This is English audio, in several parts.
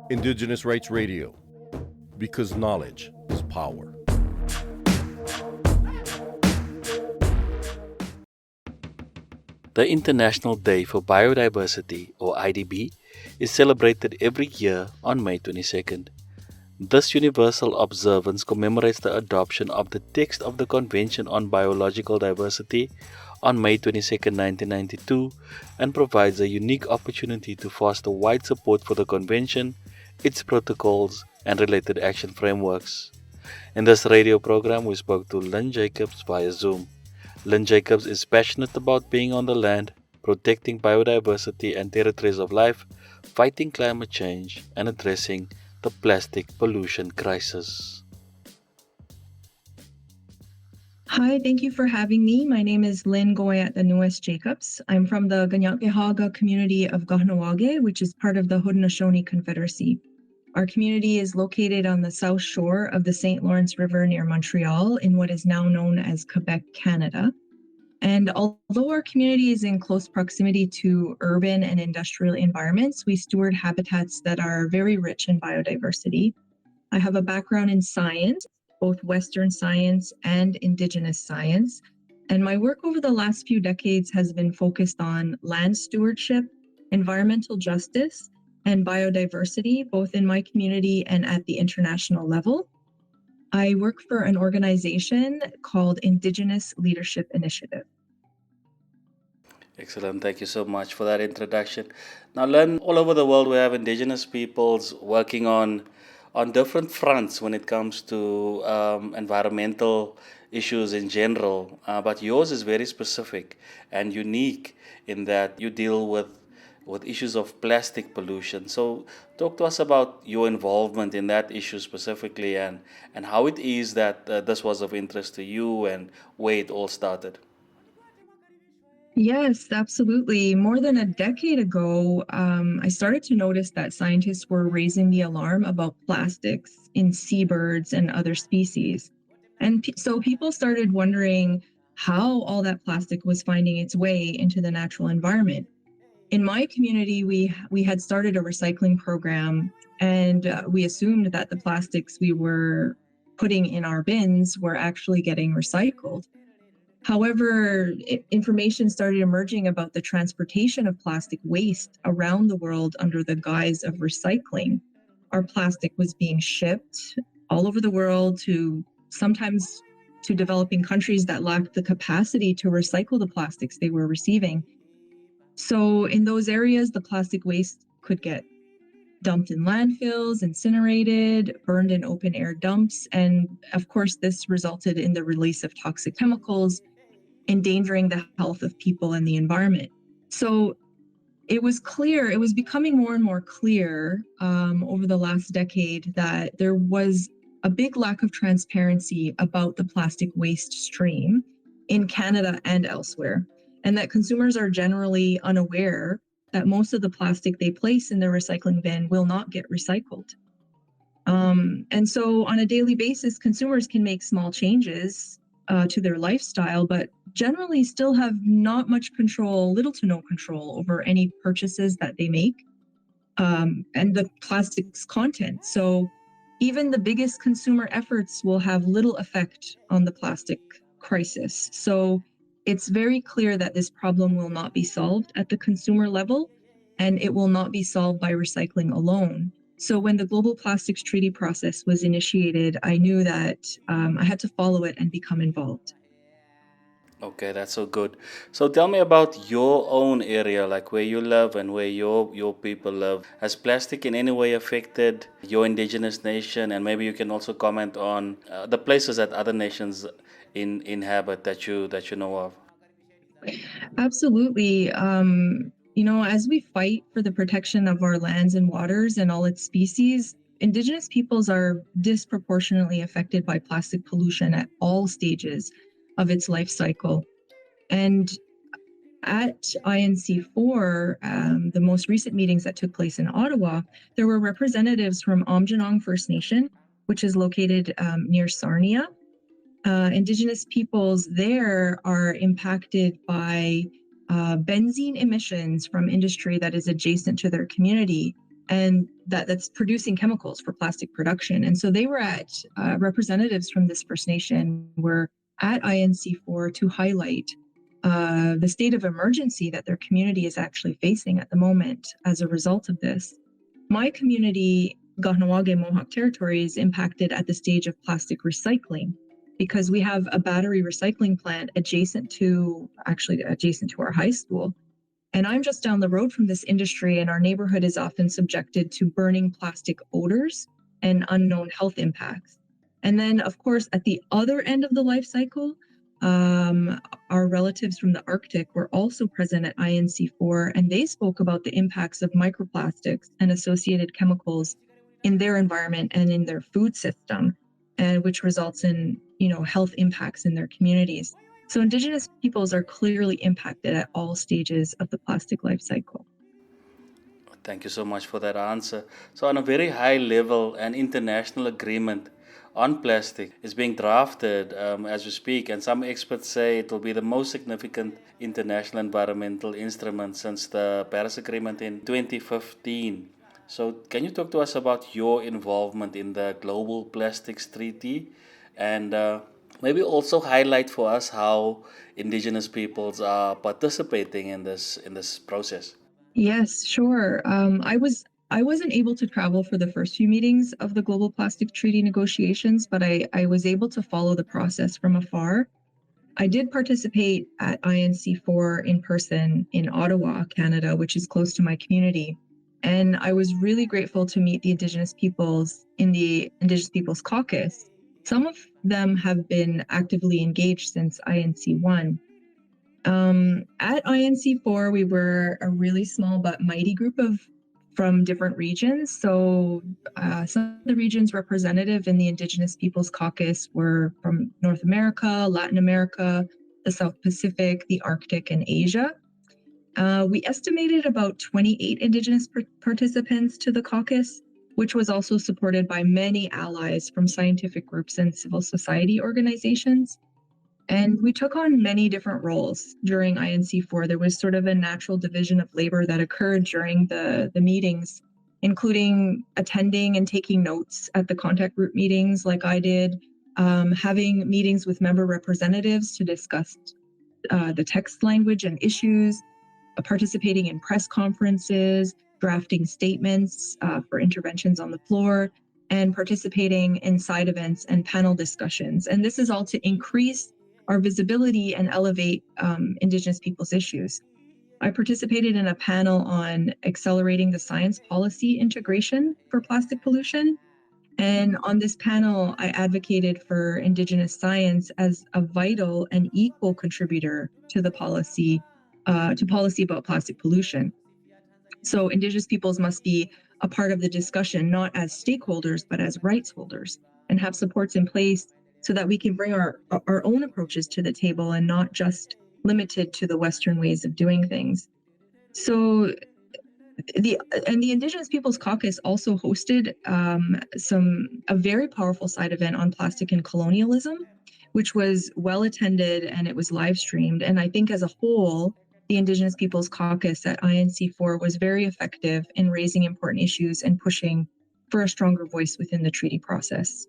Indigenous Rights Radio, because knowledge is power. The International Day for Biodiversity, or IDB, is celebrated every year on May 22nd. This universal observance commemorates the adoption of the text of the Convention on Biological Diversity on May 22, 1992, and provides a unique opportunity to foster wide support for the Convention, its protocols, and related action frameworks. In this radio program, we spoke to Lynne Jacobs via Zoom. Lynne Jacobs is passionate about being on the land, protecting biodiversity and territories of life, fighting climate change, and addressing the plastic pollution crisis. Hi, thank you for having me. My name is Lynn Jacobs. I'm from the Kanien'kehá community of Kahnawake, which is part of the Haudenosaunee Confederacy. Our community is located on the south shore of the St. Lawrence River near Montreal in what is now known as Quebec, Canada. And although our community is in close proximity to urban and industrial environments, we steward habitats that are very rich in biodiversity. I have a background in science, both Western science and Indigenous science. And my work over the last few decades has been focused on land stewardship, environmental justice, and biodiversity, both in my community and at the international level. I work for an organization called Indigenous Leadership Initiative. Excellent. Thank you so much for that introduction. Now, Lynn, all over the world we have Indigenous peoples working on different fronts when it comes to environmental issues in general, but yours is very specific and unique in that you deal with issues of plastic pollution. So talk to us about your involvement in that issue specifically and how it is that this was of interest to you and where it all started. Yes, absolutely. More than a decade ago, I started to notice that scientists were raising the alarm about plastics in seabirds and other species. And so people started wondering how all that plastic was finding its way into the natural environment. In my community, we had started a recycling program, and we assumed that the plastics we were putting in our bins were actually getting recycled. However, information started emerging about the transportation of plastic waste around the world under the guise of recycling. Our plastic was being shipped all over the world sometimes to developing countries that lacked the capacity to recycle the plastics they were receiving. So in those areas, the plastic waste could get dumped in landfills, incinerated, burned in open air dumps. And of course, this resulted in the release of toxic chemicals, endangering the health of people and the environment. So it was becoming more and more clear over the last decade that there was a big lack of transparency about the plastic waste stream in Canada and elsewhere, and that consumers are generally unaware that most of the plastic they place in their recycling bin will not get recycled. And so on a daily basis, consumers can make small changes to their lifestyle, but generally still have not much control, little to no control over any purchases that they make and the plastic's content. So even the biggest consumer efforts will have little effect on the plastic crisis. So it's very clear that this problem will not be solved at the consumer level, and it will not be solved by recycling alone. So when the Global Plastics Treaty process was initiated, I knew that I had to follow it and become involved. Okay, that's so good. So tell me about your own area, like where you live and where your people live. Has plastic in any way affected your indigenous nation? And maybe you can also comment on the places that other nations inhabit that you know of. Absolutely. As we fight for the protection of our lands and waters and all its species, Indigenous peoples are disproportionately affected by plastic pollution at all stages of its life cycle. And at INC4, the most recent meetings that took place in Ottawa, there were representatives from Aamjiwnaang First Nation, which is located near Sarnia. Indigenous peoples there are impacted by benzene emissions from industry that is adjacent to their community and that's producing chemicals for plastic production. And so they were at representatives from this First Nation were at INC4 to highlight the state of emergency that their community is actually facing at the moment as a result of this. My community, Kahnawake Mohawk Territory, is impacted at the stage of plastic recycling because we have a battery recycling plant adjacent to our high school. And I'm just down the road from this industry, and our neighborhood is often subjected to burning plastic odors and unknown health impacts. And then, of course, at the other end of the life cycle, our relatives from the Arctic were also present at INC4, and they spoke about the impacts of microplastics and associated chemicals in their environment and in their food system, and which results in, health impacts in their communities. So Indigenous peoples are clearly impacted at all stages of the plastic life cycle. Thank you so much for that answer. So on a very high level, an international agreement on plastic is being drafted as we speak, and some experts say it will be the most significant international environmental instrument since the Paris Agreement in 2015. So can you talk to us about your involvement in the Global Plastics Treaty, and maybe also highlight for us how Indigenous peoples are participating in this process? Yes, sure. I wasn't able to travel for the first few meetings of the Global Plastic Treaty negotiations, but I was able to follow the process from afar. I did participate at INC4 in person in Ottawa, Canada, which is close to my community. And I was really grateful to meet the Indigenous peoples in the Indigenous Peoples Caucus. Some of them have been actively engaged since INC1. At INC4, we were a really small but mighty group from different regions. So some of the regions representative in the Indigenous Peoples Caucus were from North America, Latin America, the South Pacific, the Arctic, and Asia. We estimated about 28 Indigenous participants to the caucus, which was also supported by many allies from scientific groups and civil society organizations. And we took on many different roles during INC4. There was sort of a natural division of labor that occurred during the meetings, including attending and taking notes at the contact group meetings like I did, having meetings with member representatives to discuss the text language and issues, participating in press conferences, drafting statements for interventions on the floor, and participating in side events and panel discussions. And this is all to increase our visibility and elevate Indigenous peoples' issues. I participated in a panel on accelerating the science policy integration for plastic pollution. And on this panel, I advocated for Indigenous science as a vital and equal contributor to the policy about plastic pollution. So Indigenous peoples must be a part of the discussion, not as stakeholders, but as rights holders, and have supports in place so that we can bring our own approaches to the table and not just limited to the Western ways of doing things. So the Indigenous Peoples Caucus also hosted a very powerful side event on plastic and colonialism, which was well attended and it was live streamed. And I think as a whole, the Indigenous Peoples Caucus at INC4 was very effective in raising important issues and pushing for a stronger voice within the treaty process.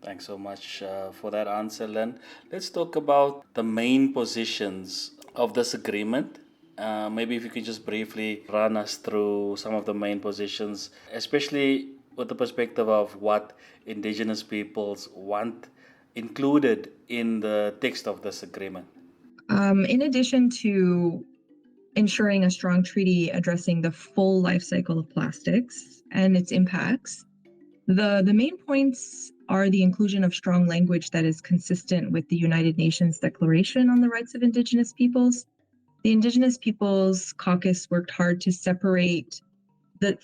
Thanks so much for that answer, Lynn. Let's talk about the main positions of this agreement. Maybe if you could just briefly run us through some of the main positions, especially with the perspective of what Indigenous peoples want included in the text of this agreement. In addition to ensuring a strong treaty addressing the full life cycle of plastics and its impacts, the main points are the inclusion of strong language that is consistent with the United Nations Declaration on the Rights of Indigenous Peoples. The Indigenous Peoples Caucus worked hard to separate the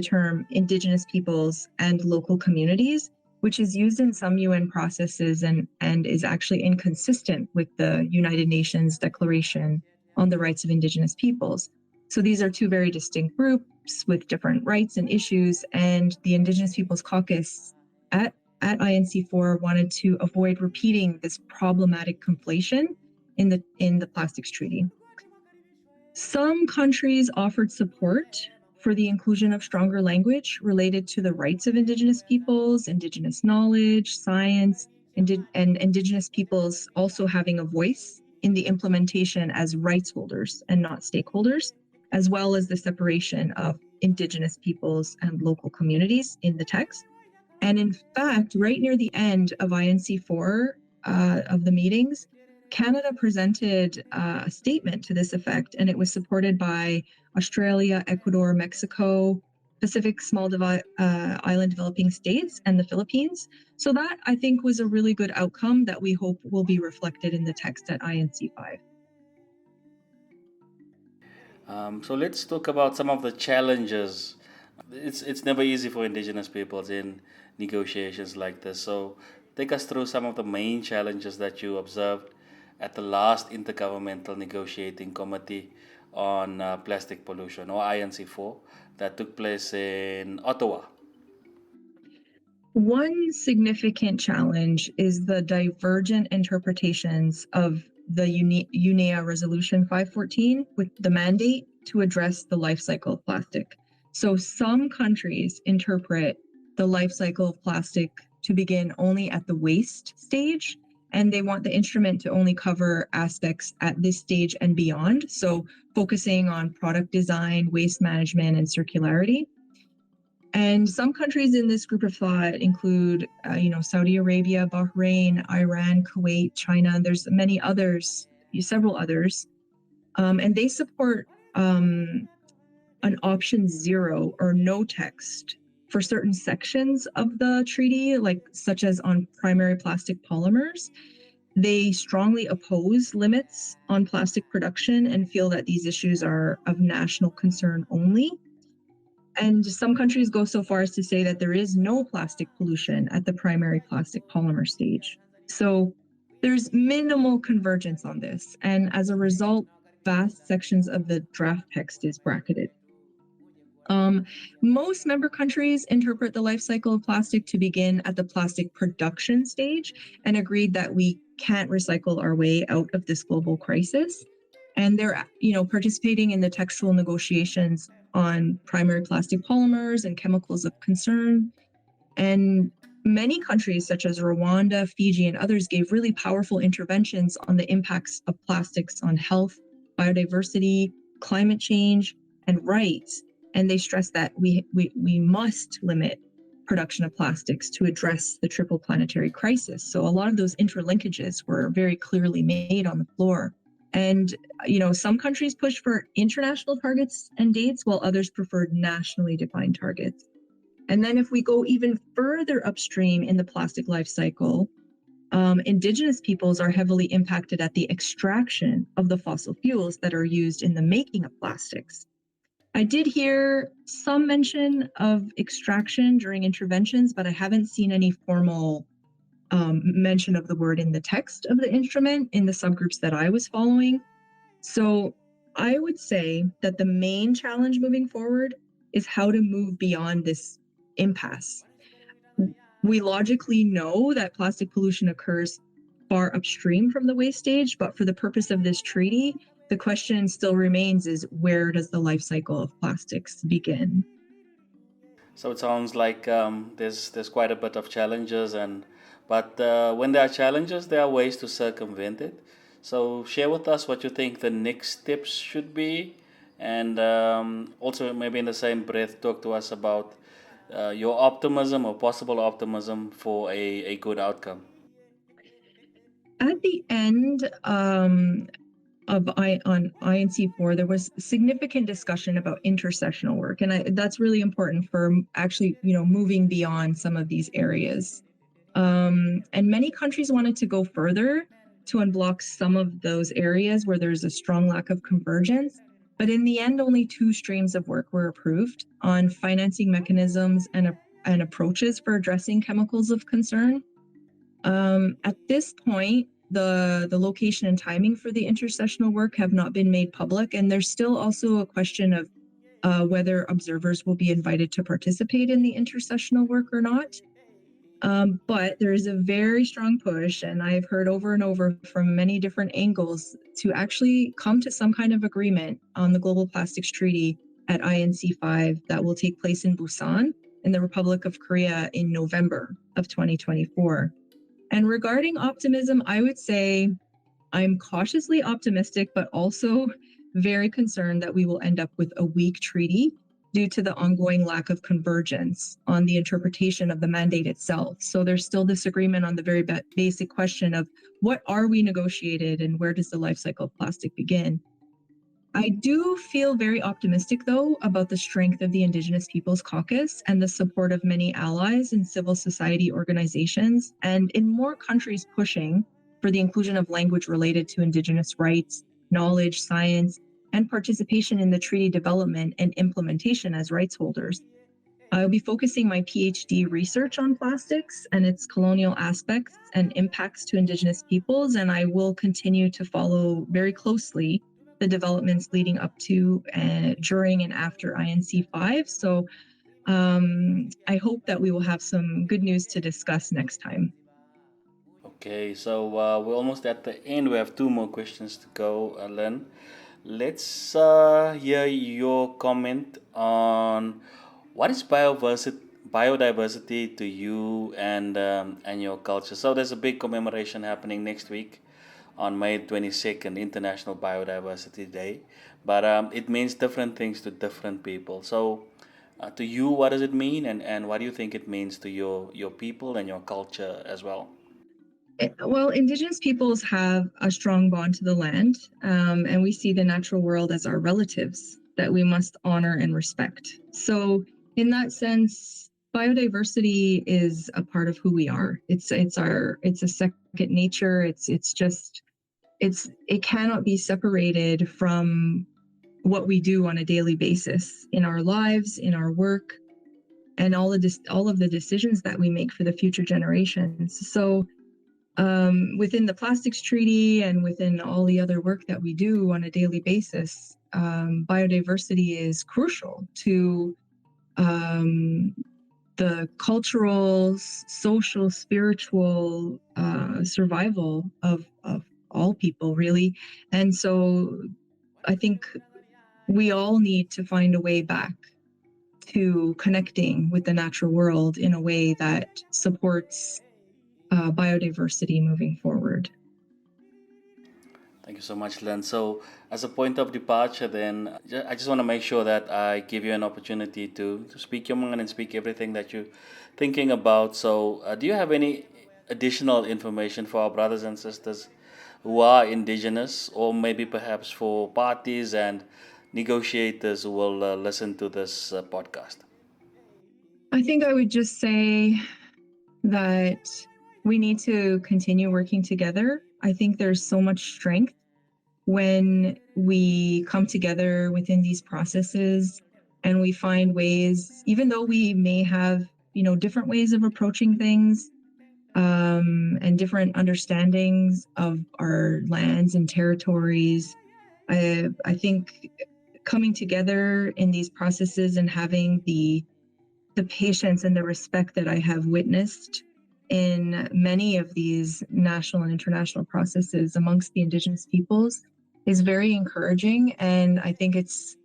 term Indigenous peoples and local communities, which is used in some UN processes and is actually inconsistent with the United Nations Declaration on the Rights of Indigenous Peoples. So these are two very distinct groups with different rights and issues, and the Indigenous Peoples Caucus at INC4 wanted to avoid repeating this problematic conflation in the plastics treaty. Some countries offered support for the inclusion of stronger language related to the rights of Indigenous peoples, Indigenous knowledge, science, and Indigenous peoples also having a voice in the implementation as rights holders and not stakeholders, as well as the separation of Indigenous peoples and local communities in the text. And in fact, right near the end of INC4 of the meetings, Canada presented a statement to this effect, and it was supported by Australia, Ecuador, Mexico, Pacific Small Island Developing States, and the Philippines. So that, I think, was a really good outcome that we hope will be reflected in the text at INC5. So let's talk about some of the challenges. It's never easy for Indigenous peoples in negotiations like this. So take us through some of the main challenges that you observed at the last Intergovernmental Negotiating Committee on Plastic Pollution, or INC4, that took place in Ottawa. One significant challenge is the divergent interpretations of the UNEA Resolution 514 with the mandate to address the life cycle of plastic. So some countries interpret the life cycle of plastic to begin only at the waste stage, and they want the instrument to only cover aspects at this stage and beyond. So focusing on product design, waste management, and circularity. And some countries in this group of thought include, Saudi Arabia, Bahrain, Iran, Kuwait, China, and there's many others, several others. And they support an option 0 or no text for certain sections of the treaty, such as on primary plastic polymers. They strongly oppose limits on plastic production and feel that these issues are of national concern only. And some countries go so far as to say that there is no plastic pollution at the primary plastic polymer stage. So there's minimal convergence on this. And as a result, vast sections of the draft text is bracketed. Most member countries interpret the life cycle of plastic to begin at the plastic production stage and agreed that we can't recycle our way out of this global crisis. And they're, participating in the textual negotiations on primary plastic polymers and chemicals of concern. And many countries, such as Rwanda, Fiji, and others, gave really powerful interventions on the impacts of plastics on health, biodiversity, climate change, and rights. And they stress that we must limit production of plastics to address the triple planetary crisis. So a lot of those interlinkages were very clearly made on the floor. And, some countries pushed for international targets and dates, while others preferred nationally defined targets. And then if we go even further upstream in the plastic life cycle, Indigenous peoples are heavily impacted at the extraction of the fossil fuels that are used in the making of plastics. I did hear some mention of extraction during interventions, but I haven't seen any formal mention of the word in the text of the instrument in the subgroups that I was following. So I would say that the main challenge moving forward is how to move beyond this impasse. We logically know that plastic pollution occurs far upstream from the waste stage, but for the purpose of this treaty, the question still remains is, where does the life cycle of plastics begin? So it sounds like there's quite a bit of challenges, but when there are challenges, there are ways to circumvent it. So share with us what you think the next steps should be, and also maybe in the same breath talk to us about your optimism or possible optimism for a good outcome. At the end on INC4, there was significant discussion about intersessional work, and that's really important for actually, moving beyond some of these areas. And many countries wanted to go further to unblock some of those areas where there's a strong lack of convergence. But in the end, only 2 streams of work were approved on financing mechanisms and approaches for addressing chemicals of concern. At this point, the location and timing for the intersessional work have not been made public, and there's still also a question of whether observers will be invited to participate in the intersessional work or not. But there is a very strong push, and I've heard over and over from many different angles, to actually come to some kind of agreement on the Global Plastics Treaty at INC5 that will take place in Busan in the Republic of Korea in November of 2024. And regarding optimism, I would say I'm cautiously optimistic, but also very concerned that we will end up with a weak treaty due to the ongoing lack of convergence on the interpretation of the mandate itself. So there's still disagreement on the very basic question of what are we negotiated and where does the life cycle of plastic begin? I do feel very optimistic, though, about the strength of the Indigenous Peoples Caucus and the support of many allies and civil society organizations, and in more countries pushing for the inclusion of language related to Indigenous rights, knowledge, science, and participation in the treaty development and implementation as rights holders. I'll be focusing my PhD research on plastics and its colonial aspects and impacts to Indigenous peoples, and I will continue to follow very closely the developments leading up to, during, and after INC5. So I hope that we will have some good news to discuss next time. Okay, so we're almost at the end. We have 2 more questions to go, Lynn. Let's hear your comment on what is biodiversity to you and your culture. So there's a big commemoration happening next week on May 22nd, International Biodiversity Day. But it means different things to different people. So to you, what does it mean, and what do you think it means to your people and your culture as well? Well, Indigenous peoples have a strong bond to the land, and we see the natural world as our relatives that we must honor and respect. So, in that sense, biodiversity is a part of who we are. It's a second nature. It cannot be separated from what we do on a daily basis in our lives, in our work, and all of the decisions that we make for the future generations. So, within the plastics treaty and within all the other work that we do on a daily basis, biodiversity is crucial to the cultural, social, spiritual survival of all people, really. And so I think we all need to find a way back to connecting with the natural world in a way that supports biodiversity moving forward. Thank you so much, Lynn. So, as a point of departure, then, I just want to make sure that I give you an opportunity to speak your mind and speak everything that you're thinking about. So, do you have any additional information for our brothers and sisters who are Indigenous, or maybe perhaps for parties and negotiators who will listen to this podcast? I think I would just say that we need to continue working together. I think there's so much strength when we come together within these processes and we find ways, even though we may have, different ways of approaching things, and different understandings of our lands and territories. I think coming together in these processes and having the patience and the respect that I have witnessed in many of these national and international processes amongst the Indigenous peoples is very encouraging, and I think it's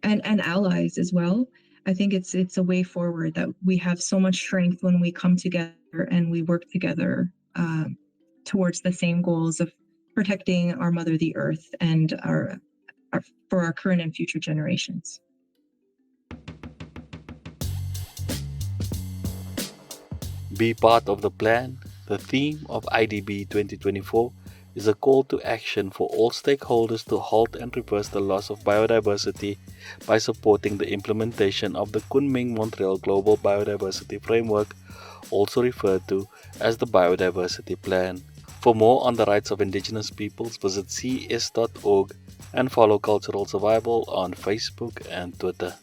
and allies as well. I think it's a way forward that we have so much strength when we come together and we work together towards the same goals of protecting our mother, the earth, and for our current and future generations. Be part of the plan. The theme of IDB 2024 is a call to action for all stakeholders to halt and reverse the loss of biodiversity by supporting the implementation of the Kunming-Montreal Global Biodiversity Framework, also referred to as the Biodiversity Plan. For more on the rights of Indigenous peoples, visit cs.org and follow Cultural Survival on Facebook and Twitter.